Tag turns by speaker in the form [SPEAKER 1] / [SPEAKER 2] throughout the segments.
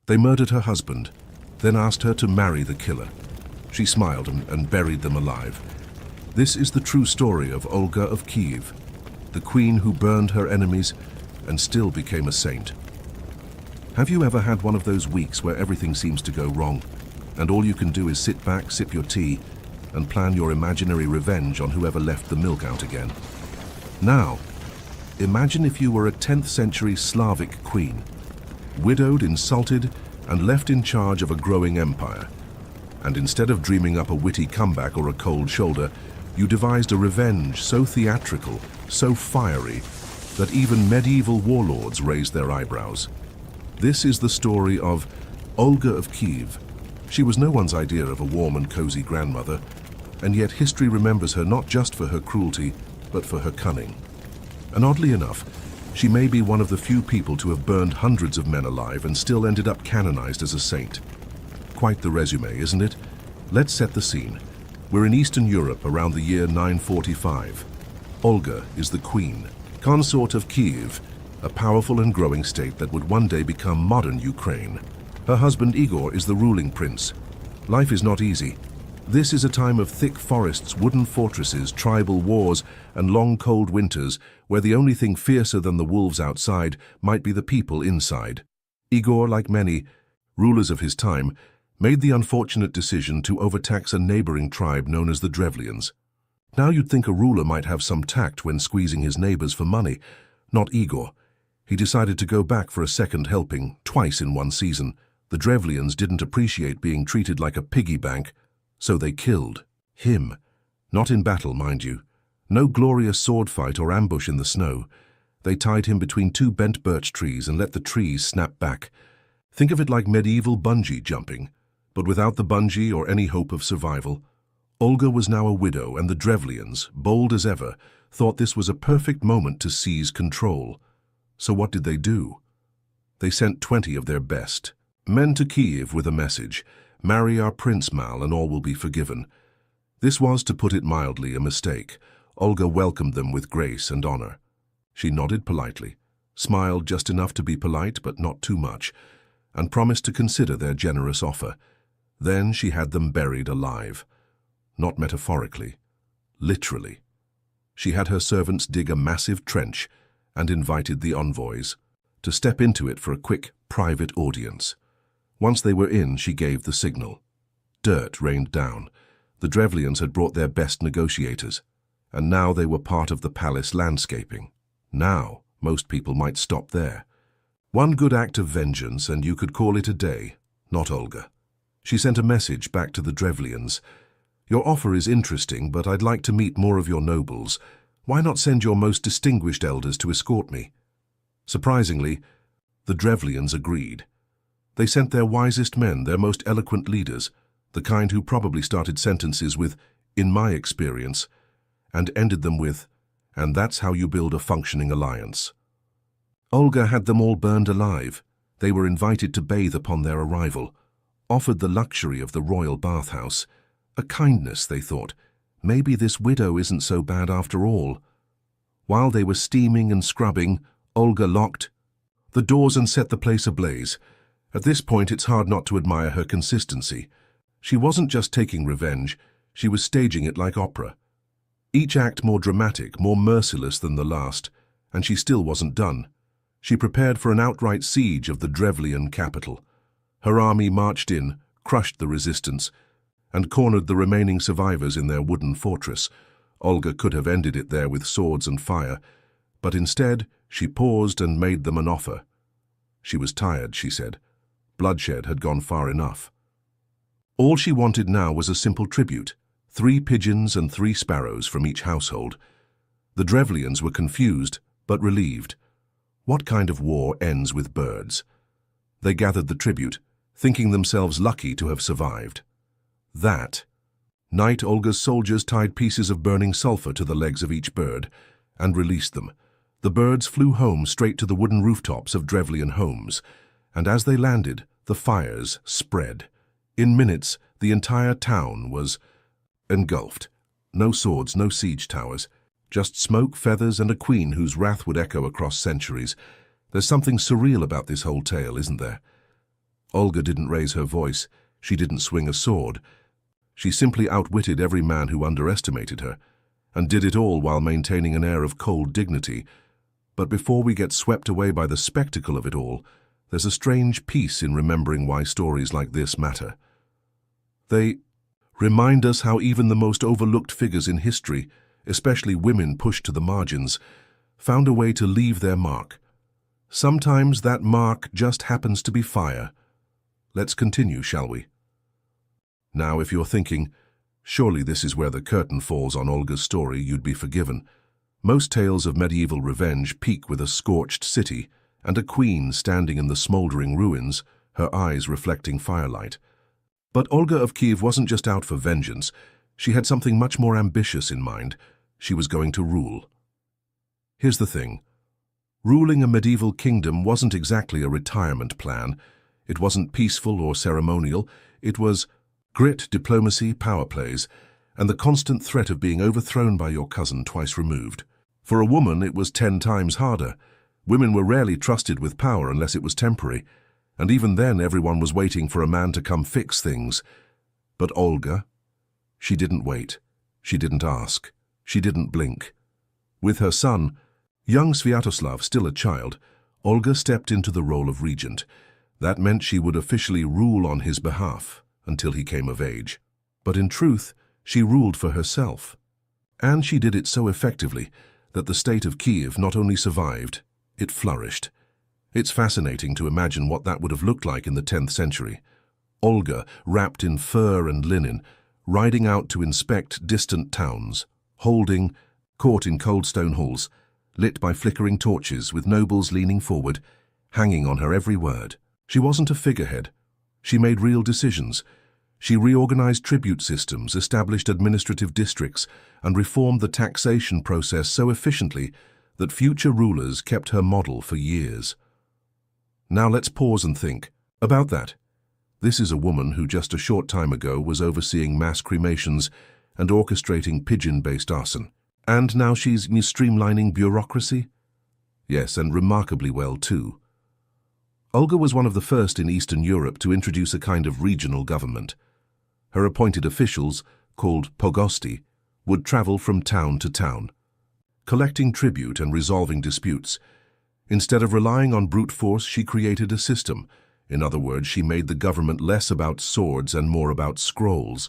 [SPEAKER 1] They murdered her husband, then asked her to marry the killer. She smiled and buried them alive. This is the true story of Olga of Kyiv, the queen who burned her enemies and still became a saint. Have you ever had one of those weeks where everything seems to go wrong, and all you can do is sit back, sip your tea, and plan your imaginary revenge on whoever left the milk out again? Now, imagine if you were a 10th century Slavic queen, widowed, insulted, and left in charge of a growing empire. And instead of dreaming up a witty comeback or a cold shoulder, you devised a revenge so theatrical, so fiery, that even medieval warlords raised their eyebrows. This is the story of Olga of Kyiv. She was no one's idea of a warm and cozy grandmother, and yet history remembers her not just for her cruelty, but for her cunning. And oddly enough, she may be one of the few people to have burned hundreds of men alive and still ended up canonized as a saint. Quite the resume, isn't it? Let's set the scene. We're in Eastern Europe around the year 945. Olga is the queen, consort of Kyiv, a powerful and growing state that would one day become modern Ukraine. Her husband Igor is the ruling prince. Life is not easy. This is a time of thick forests, wooden fortresses, tribal wars, and long cold winters where the only thing fiercer than the wolves outside might be the people inside. Igor, like many rulers of his time, made the unfortunate decision to overtax a neighboring tribe known as the Drevlians. Now you'd think a ruler might have some tact when squeezing his neighbors for money. Not Igor. He decided to go back for a second helping, twice in one season. The Drevlians didn't appreciate being treated like a piggy bank, so they killed him. Not in battle, mind you. No glorious sword fight or ambush in the snow. They tied him between two bent birch trees and let the trees snap back. Think of it like medieval bungee jumping, but without the bungee or any hope of survival. Olga was now a widow, and the Drevlians, bold as ever, thought this was a perfect moment to seize control. So what did they do? They sent 20 of their best men to Kyiv with a message: marry our Prince Mal and all will be forgiven. This was, to put it mildly, a mistake. Olga welcomed them with grace and honor. She nodded politely, smiled just enough to be polite but not too much, and promised to consider their generous offer. Then she had them buried alive. Not metaphorically, literally. She had her servants dig a massive trench and invited the envoys to step into it for a quick, private audience. Once they were in, she gave the signal. Dirt rained down. The Drevlians had brought their best negotiators, and now they were part of the palace landscaping. Now, most people might stop there. One good act of vengeance, and you could call it a day. Not Olga. She sent a message back to the Drevlians. Your offer is interesting, but I'd like to meet more of your nobles. Why not send your most distinguished elders to escort me? Surprisingly, the Drevlians agreed. They sent their wisest men, their most eloquent leaders, the kind who probably started sentences with, "in my experience," and ended them with, "and that's how you build a functioning alliance." Olga had them all burned alive. They were invited to bathe upon their arrival, offered the luxury of the royal bathhouse. A kindness, they thought. Maybe this widow isn't so bad after all. While they were steaming and scrubbing, Olga locked the doors and set the place ablaze. At this point, it's hard not to admire her consistency. She wasn't just taking revenge, she was staging it like opera. Each act more dramatic, more merciless than the last, and she still wasn't done. She prepared for an outright siege of the Drevlian capital. Her army marched in, crushed the resistance, and cornered the remaining survivors in their wooden fortress. Olga could have ended it there with swords and fire, but instead she paused and made them an offer. She was tired, she said. Bloodshed had gone far enough. All she wanted now was a simple tribute, 3 pigeons and 3 sparrows from each household. The Drevlians were confused, but relieved. What kind of war ends with birds? They gathered the tribute, thinking themselves lucky to have survived. That night, Olga's soldiers tied pieces of burning sulfur to the legs of each bird and released them. The birds flew home straight to the wooden rooftops of Drevlian homes, and as they landed, the fires spread. In minutes, the entire town was engulfed. No swords, no siege towers, just smoke, feathers, and a queen whose wrath would echo across centuries. There's something surreal about this whole tale, isn't there? Olga didn't raise her voice. She didn't swing a sword. She simply outwitted every man who underestimated her, and did it all while maintaining an air of cold dignity. But before we get swept away by the spectacle of it all, there's a strange peace in remembering why stories like this matter. They remind us how even the most overlooked figures in history, especially women pushed to the margins, found a way to leave their mark. Sometimes that mark just happens to be fire. Let's continue, shall we? Now, if you're thinking, surely this is where the curtain falls on Olga's story, you'd be forgiven. Most tales of medieval revenge peak with a scorched city and a queen standing in the smouldering ruins, her eyes reflecting firelight. But Olga of Kyiv wasn't just out for vengeance. She had something much more ambitious in mind. She was going to rule. Here's the thing. Ruling a medieval kingdom wasn't exactly a retirement plan. It wasn't peaceful or ceremonial. It was grit, diplomacy, power plays, and the constant threat of being overthrown by your cousin twice removed. For a woman, it was 10 times harder. Women were rarely trusted with power unless it was temporary, and even then everyone was waiting for a man to come fix things. But Olga, she didn't wait. She didn't ask. She didn't blink. With her son, young Sviatoslav still a child, Olga stepped into the role of regent. That meant she would officially rule on his behalf until he came of age. But in truth, she ruled for herself. And she did it so effectively that the state of Kyiv not only survived, it flourished. It's fascinating to imagine what that would have looked like in the 10th century. Olga, wrapped in fur and linen, riding out to inspect distant towns, holding court in cold stone halls, lit by flickering torches with nobles leaning forward, hanging on her every word. She wasn't a figurehead. She made real decisions. She reorganized tribute systems, established administrative districts, and reformed the taxation process so efficiently that future rulers kept her model for years. Now let's pause and think about that. This is a woman who just a short time ago was overseeing mass cremations and orchestrating pigeon-based arson. And now she's streamlining bureaucracy? Yes, and remarkably well too. Olga was one of the first in Eastern Europe to introduce a kind of regional government. Her appointed officials, called pogosti, would travel from town to town, collecting tribute and resolving disputes. Instead of relying on brute force, she created a system. In other words, she made the government less about swords and more about scrolls.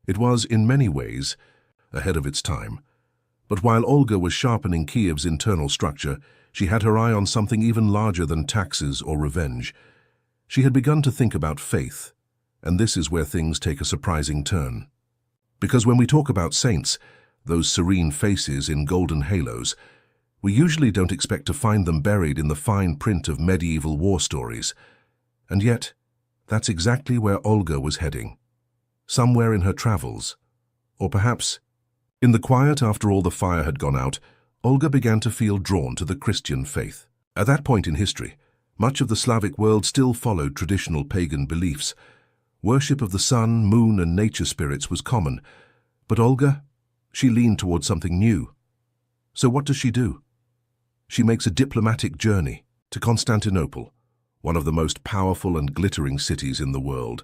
[SPEAKER 1] It was, in many ways, ahead of its time. But while Olga was sharpening Kyiv's internal structure, she had her eye on something even larger than taxes or revenge. She had begun to think about faith, and this is where things take a surprising turn. Because when we talk about saints, those serene faces in golden halos, we usually don't expect to find them buried in the fine print of medieval war stories. And yet, that's exactly where Olga was heading. Somewhere in her travels, or perhaps in the quiet after all the fire had gone out, Olga began to feel drawn to the Christian faith. At that point in history, much of the Slavic world still followed traditional pagan beliefs. Worship of the sun, moon, and nature spirits was common. But Olga, she leaned towards something new. So what does she do? She makes a diplomatic journey to Constantinople, one of the most powerful and glittering cities in the world.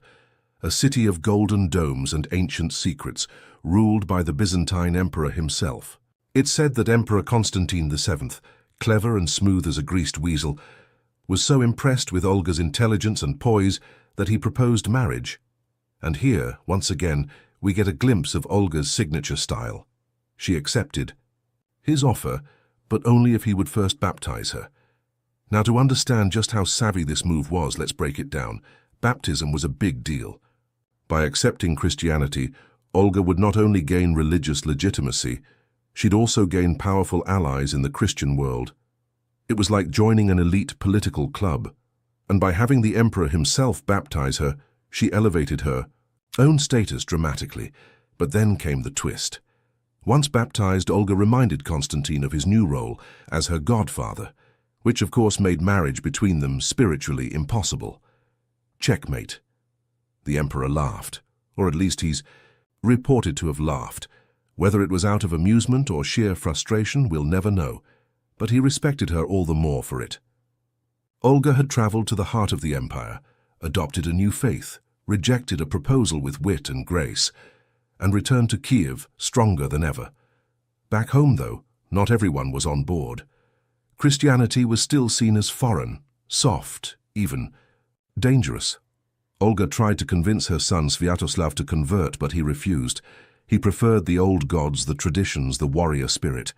[SPEAKER 1] A city of golden domes and ancient secrets, ruled by the Byzantine emperor himself. It's said that Emperor Constantine VII, clever and smooth as a greased weasel, was so impressed with Olga's intelligence and poise that he proposed marriage. And here, once again, we get a glimpse of Olga's signature style. She accepted his offer, but only if he would first baptize her. Now, to understand just how savvy this move was, let's break it down. Baptism was a big deal. By accepting Christianity, Olga would not only gain religious legitimacy, she'd also gain powerful allies in the Christian world. It was like joining an elite political club, and by having the emperor himself baptize her, she elevated her own status dramatically. But then came the twist. Once baptized, Olga reminded Constantine of his new role as her godfather, which of course made marriage between them spiritually impossible. Checkmate. The emperor laughed, or at least he's reported to have laughed. Whether it was out of amusement or sheer frustration, we'll never know, but he respected her all the more for it. Olga had traveled to the heart of the empire, adopted a new faith, rejected a proposal with wit and grace, and returned to Kyiv stronger than ever. Back home, though, not everyone was on board. Christianity was still seen as foreign, soft, even dangerous. Olga tried to convince her son Sviatoslav to convert, but he refused. He preferred the old gods, the traditions, the warrior spirit.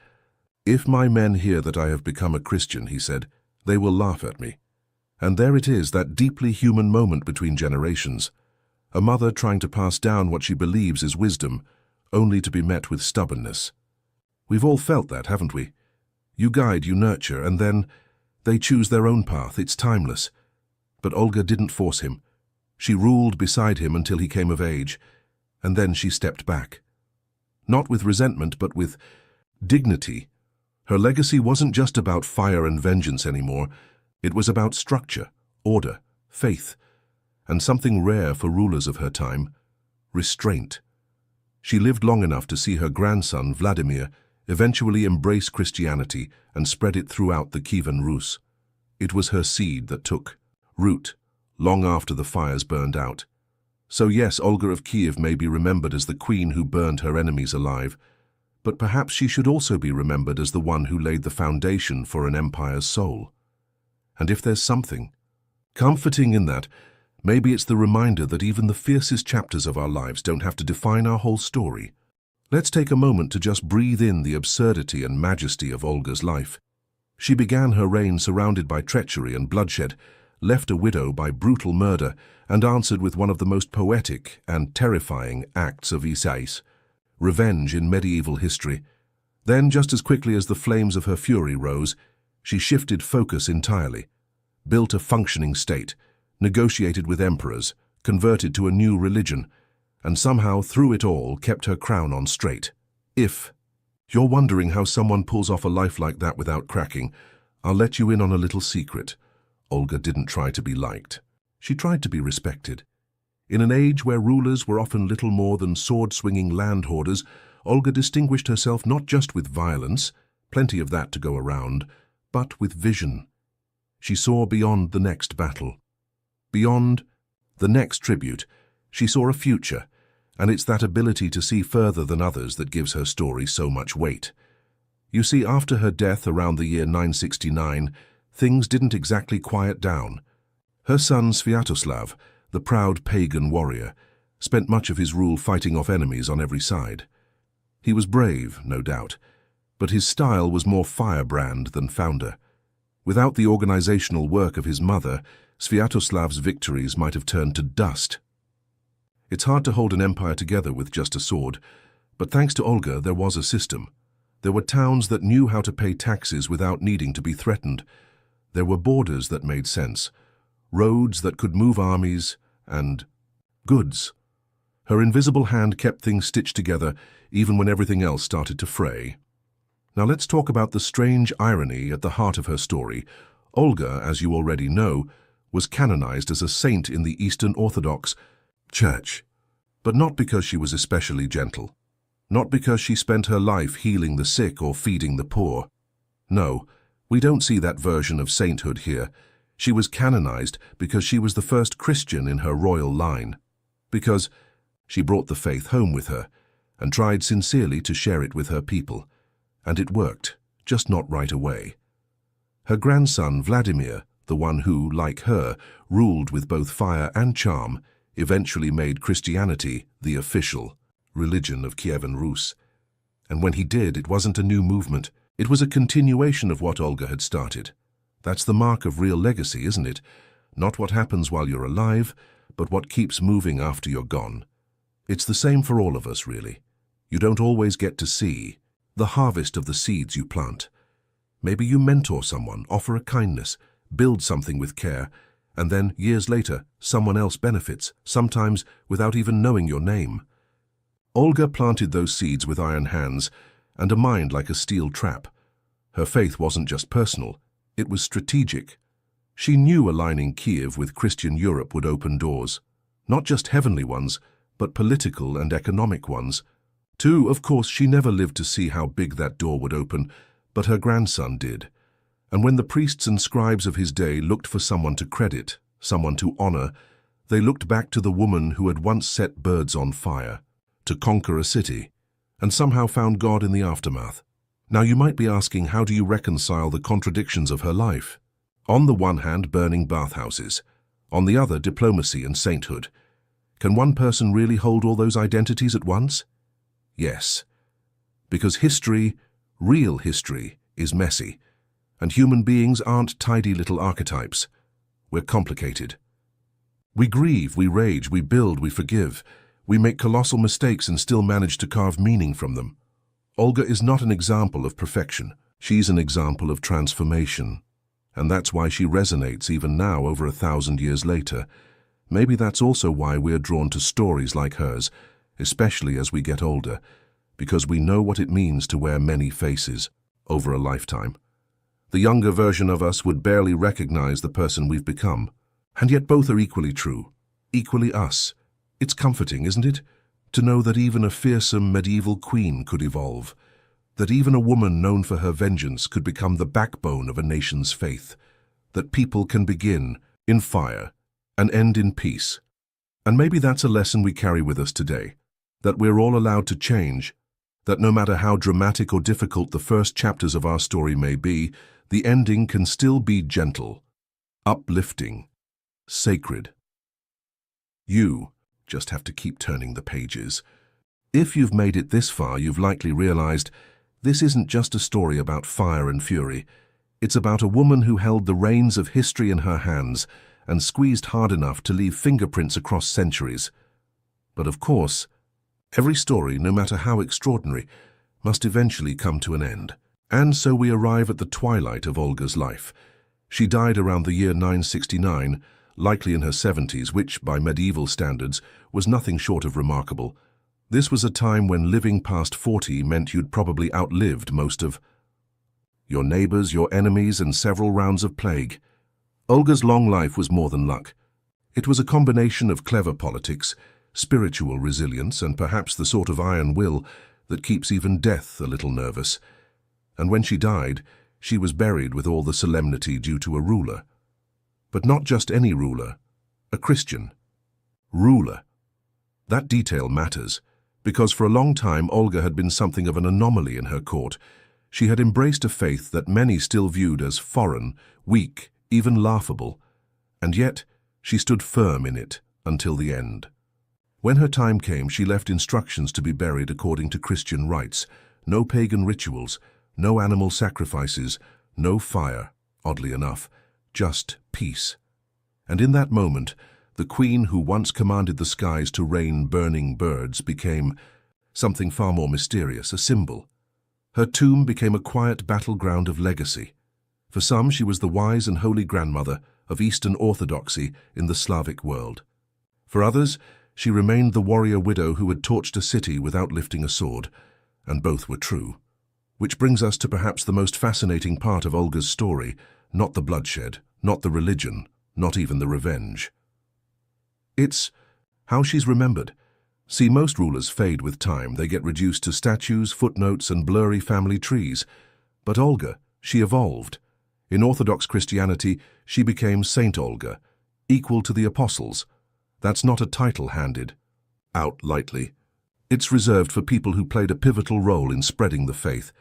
[SPEAKER 1] "If my men hear that I have become a Christian," he said, "they will laugh at me." And there it is, that deeply human moment between generations. A mother trying to pass down what she believes is wisdom, only to be met with stubbornness. We've all felt that, haven't we? You guide, you nurture, and then they choose their own path. It's timeless. But Olga didn't force him. She ruled beside him until he came of age, and then she stepped back. Not with resentment, but with dignity. Her legacy wasn't just about fire and vengeance anymore. It was about structure, order, faith, and something rare for rulers of her time, restraint. She lived long enough to see her grandson, Vladimir, eventually embrace Christianity and spread it throughout the Kievan Rus. It was her seed that took root long after the fires burned out. So yes, Olga of Kyiv may be remembered as the queen who burned her enemies alive, but perhaps she should also be remembered as the one who laid the foundation for an empire's soul. And if there's something comforting in that, maybe it's the reminder that even the fiercest chapters of our lives don't have to define our whole story. Let's take a moment to just breathe in the absurdity and majesty of Olga's life. She began her reign surrounded by treachery and bloodshed, left a widow by brutal murder, and answered with one of the most poetic and terrifying acts of Isais, revenge in medieval history. Then, just as quickly as the flames of her fury rose, she shifted focus entirely, built a functioning state, negotiated with emperors, converted to a new religion, and somehow, through it all, kept her crown on straight. If you're wondering how someone pulls off a life like that without cracking, I'll let you in on a little secret. Olga didn't try to be liked. She tried to be respected. In an age where rulers were often little more than sword-swinging land hoarders, Olga distinguished herself not just with violence, plenty of that to go around, but with vision. She saw beyond the next battle. Beyond the next tribute, she saw a future, and it's that ability to see further than others that gives her story so much weight. You see, after her death around the year 969, things didn't exactly quiet down. Her son Sviatoslav, the proud pagan warrior, spent much of his rule fighting off enemies on every side. He was brave, no doubt, but his style was more firebrand than founder. Without the organizational work of his mother, Sviatoslav's victories might have turned to dust. It's hard to hold an empire together with just a sword, but thanks to Olga there was a system. There were towns that knew how to pay taxes without needing to be threatened. There were borders that made sense, roads that could move armies and goods. Her invisible hand kept things stitched together even when everything else started to fray. Now let's talk about the strange irony at the heart of her story. Olga, as you already know, was canonized as a saint in the Eastern Orthodox Church, but not because she was especially gentle, not because she spent her life healing the sick or feeding the poor. No, we don't see that version of sainthood here. She was canonized because she was the first Christian in her royal line, because she brought the faith home with her and tried sincerely to share it with her people, and it worked, just not right away. Her grandson Vladimir, the one who, like her, ruled with both fire and charm, eventually made Christianity the official religion of Kievan Rus. And when he did, it wasn't a new movement. It was a continuation of what Olga had started. That's the mark of real legacy, isn't it? Not what happens while you're alive, but what keeps moving after you're gone. It's the same for all of us, really. You don't always get to see the harvest of the seeds you plant. Maybe you mentor someone, offer a kindness, build something with care, and then, years later, someone else benefits, sometimes without even knowing your name. Olga planted those seeds with iron hands and a mind like a steel trap. Her faith wasn't just personal, it was strategic. She knew aligning Kyiv with Christian Europe would open doors, not just heavenly ones, but political and economic ones. Too, of course, she never lived to see how big that door would open, but her grandson did. And when the priests and scribes of his day looked for someone to credit, someone to honor, They looked back to the woman who had once set birds on fire, to conquer a city, and somehow found God in the aftermath. Now you might be asking, how do you reconcile the contradictions of her life? On the one hand, burning bathhouses. On the other, diplomacy and sainthood. Can one person really hold all those identities at once? Yes. Because history, real history, is messy. And human beings aren't tidy little archetypes. We're complicated. We grieve, we rage, we build, we forgive. We make colossal mistakes and still manage to carve meaning from them. Olga is not an example of perfection. She's an example of transformation. And that's why she resonates even now, over 1,000 years later. Maybe that's also why we're drawn to stories like hers, especially as we get older, because we know what it means to wear many faces over a lifetime. The younger version of us would barely recognize the person we've become. And yet both are equally true, equally us. It's comforting, isn't it, to know that even a fearsome medieval queen could evolve, that even a woman known for her vengeance could become the backbone of a nation's faith, that people can begin in fire and end in peace. And maybe that's a lesson we carry with us today, that we're all allowed to change, that no matter how dramatic or difficult the first chapters of our story may be, the ending can still be gentle, uplifting, sacred. You just have to keep turning the pages. If you've made it this far, you've likely realized this isn't just a story about fire and fury. It's about a woman who held the reins of history in her hands and squeezed hard enough to leave fingerprints across centuries. But of course, every story, no matter how extraordinary, must eventually come to an end. And so we arrive at the twilight of Olga's life. She died around the year 969, likely in her 70s, which, by medieval standards, was nothing short of remarkable. This was a time when living past 40 meant you'd probably outlived most of your neighbors, your enemies, and several rounds of plague. Olga's long life was more than luck. It was a combination of clever politics, spiritual resilience, and perhaps the sort of iron will that keeps even death a little nervous. And when she died, she was buried with all the solemnity due to a ruler. But not just any ruler, a Christian ruler. That detail matters, because for a long time Olga had been something of an anomaly in her court. She had embraced a faith that many still viewed as foreign, weak, even laughable, and yet she stood firm in it until the end. When her time came, she left instructions to be buried according to Christian rites, no pagan rituals, no animal sacrifices, no fire, oddly enough, just peace. And in that moment, the queen who once commanded the skies to rain burning birds became something far more mysterious, a symbol. Her tomb became a quiet battleground of legacy. For some, she was the wise and holy grandmother of Eastern orthodoxy in the Slavic world. For others, she remained the warrior widow who had torched a city without lifting a sword, and both were true. Which brings us to perhaps the most fascinating part of Olga's story, not the bloodshed, not the religion, not even the revenge. It's how she's remembered. See, most rulers fade with time. They get reduced to statues, footnotes, and blurry family trees. But Olga, she evolved. In Orthodox Christianity, she became Saint Olga, equal to the apostles. That's not a title handed out lightly. It's reserved for people who played a pivotal role in spreading the faith,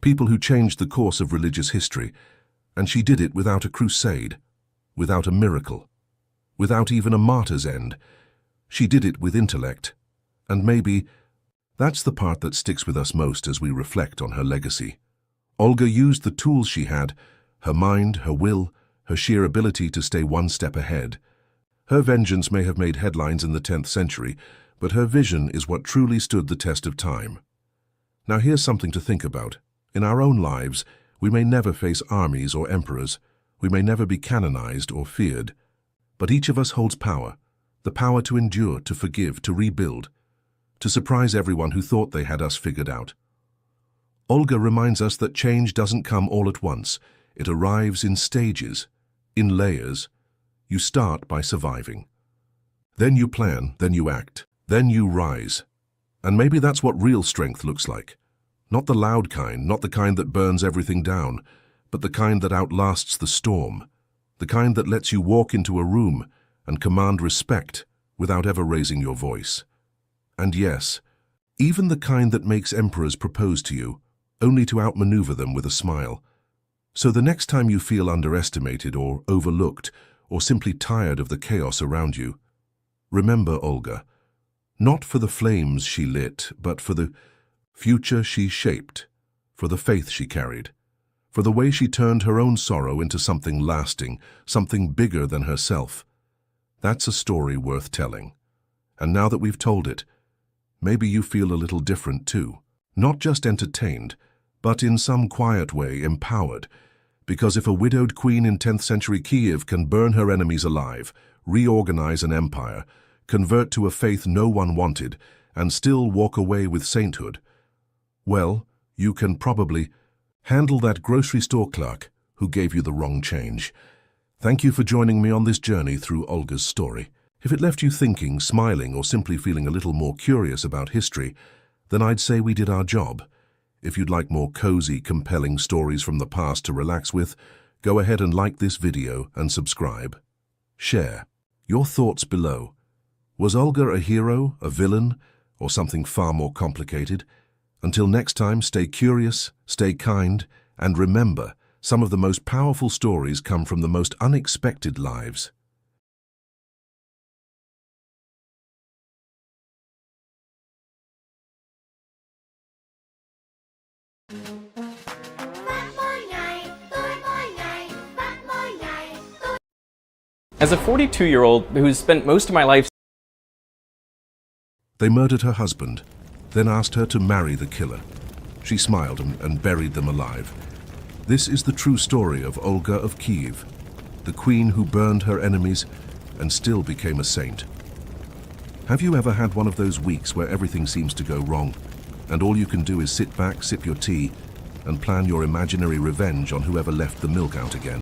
[SPEAKER 1] people who changed the course of religious history. And she did it without a crusade, without a miracle, without even a martyr's end. She did it with intellect. And maybe that's the part that sticks with us most as we reflect on her legacy. Olga used the tools she had, her mind, her will, her sheer ability to stay one step ahead. Her vengeance may have made headlines in the 10th century, but her vision is what truly stood the test of time. Now here's something to think about. In our own lives, we may never face armies or emperors. We may never be canonized or feared. But each of us holds power, the power to endure, to forgive, to rebuild, to surprise everyone who thought they had us figured out. Olga reminds us that change doesn't come all at once. It arrives in stages, in layers. You start by surviving. Then you plan, then you act, then you rise. And maybe that's what real strength looks like. Not the loud kind, not the kind that burns everything down, but the kind that outlasts the storm, the kind that lets you walk into a room and command respect without ever raising your voice. And yes, even the kind that makes emperors propose to you, only to outmaneuver them with a smile. So the next time you feel underestimated or overlooked, or simply tired of the chaos around you, remember Olga, not for the flames she lit, but for the future she shaped, for the faith she carried, for the way she turned her own sorrow into something lasting, something bigger than herself. That's a story worth telling. And now that we've told it, maybe you feel a little different too. Not just entertained, but in some quiet way empowered. Because if a widowed queen in 10th century Kyiv can burn her enemies alive, reorganize an empire, convert to a faith no one wanted, and still walk away with sainthood, well, you can probably handle that grocery store clerk who gave you the wrong change. Thank you for joining me on this journey through Olga's story. If it left you thinking, smiling, or simply feeling a little more curious about history, then I'd say we did our job. If you'd like more cozy, compelling stories from the past to relax with, go ahead and like this video and subscribe. Share your thoughts below. Was Olga a hero, a villain, or something far more complicated? Until next time, stay curious, stay kind, and remember, some of the most powerful stories come from the most unexpected lives.
[SPEAKER 2] As a 42-year-old who's spent most of my life...
[SPEAKER 1] They murdered her husband, then asked her to marry the killer. She smiled and buried them alive. This is the true story of Olga of Kyiv, the queen who burned her enemies and still became a saint. Have you ever had one of those weeks where everything seems to go wrong, and all you can do is sit back, sip your tea, and plan your imaginary revenge on whoever left the milk out again?